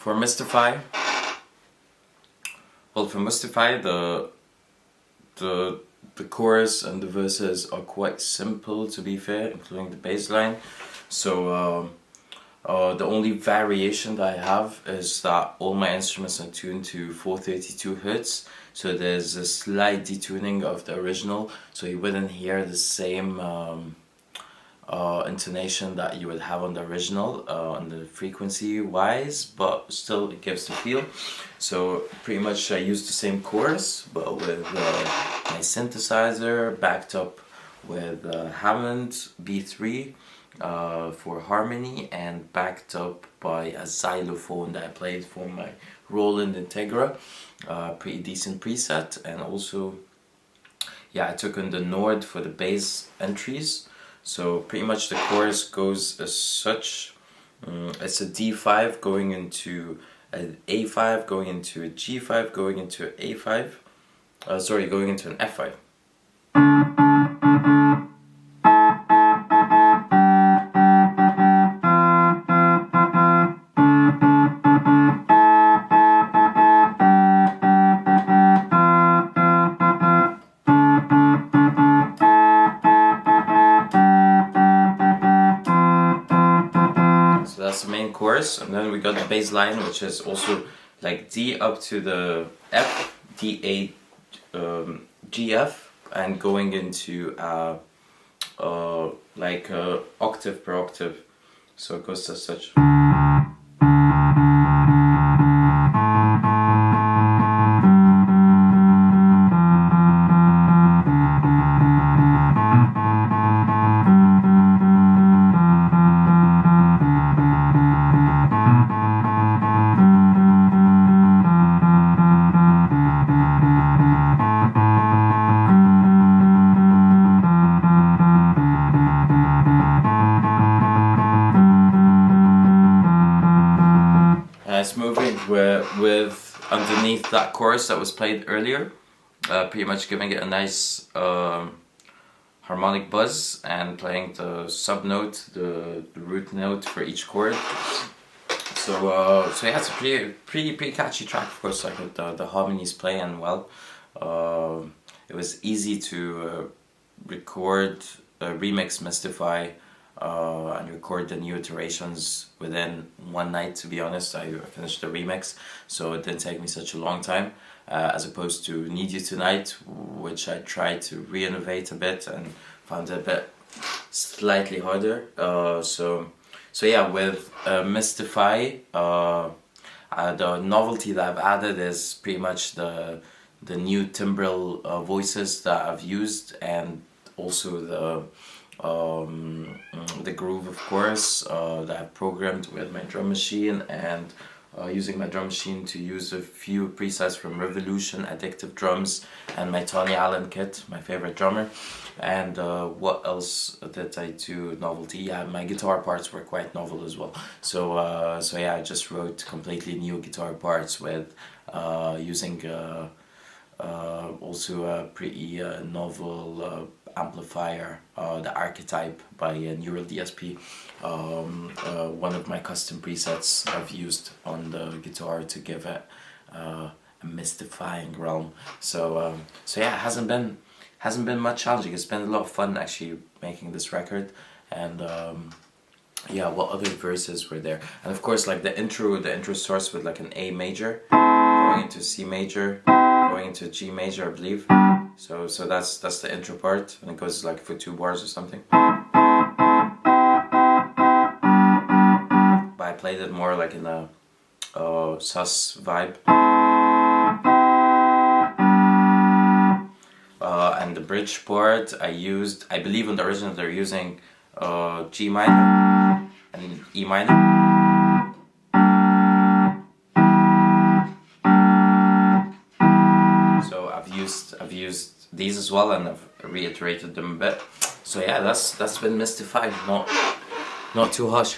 For Mystify, the chorus and the verses are quite simple, to be fair, including the bass line. So the only variation that I have is that all my instruments are tuned to 432 Hz. So there's a slight detuning of the original, so you wouldn't hear the same intonation that you would have on the original on the frequency wise, but still it gives the feel. So pretty much I use the same chorus, but with my synthesizer backed up with Hammond B3 for harmony, and backed up by a xylophone that I played for my Roland Integra. Pretty decent preset. And also, yeah, I took on the Nord for the bass entries. So pretty much the chorus goes as such. It's a D5 going into an A5, going into a G5, going into an A5. Going into an F5. That's the main chorus, and then we got the bass line, which is also like D up to the F, D, A, G, F, and going into like octave per octave, so it goes as such. It's moving with underneath that chorus that was played earlier, pretty much giving it a nice harmonic buzz, and playing the sub note, the root note for each chord. So yeah, it's a pretty catchy track. Of course, like the harmonies play and well. It was easy to record, remix Mystify, and record the new iterations within one night. To be honest, I finished the remix, so it didn't take me such a long time, as opposed to Need You Tonight, which I tried to re-innovate a bit and found it a bit slightly harder. So yeah, with Mystify, the novelty that I've added is pretty much the new timbral voices that I've used, and also the groove, of course, that I've programmed with my drum machine, and using my drum machine to use a few presets from Revolution, Addictive Drums, and my Tony Allen kit, my favorite drummer. And what else did I do novelty? Yeah, my guitar parts were quite novel as well. So yeah, I just wrote completely new guitar parts with using also a pretty novel amplifier, the Archetype by Neural DSP. One of my custom presets I've used on the guitar to give it a mystifying realm. So yeah, it hasn't been much challenging. It's been a lot of fun actually making this record. And yeah, what other verses were there? And of course, like the intro starts with like an A major, going into C major, going into G major, I believe. So that's the intro part, and it goes like for 2 bars or something. But I played it more like in a sus vibe. And the bridge part I believe on the original they're using G minor and E minor. So I've used these as well, and I've reiterated them a bit. So yeah, that's been Mystify, not too harsh.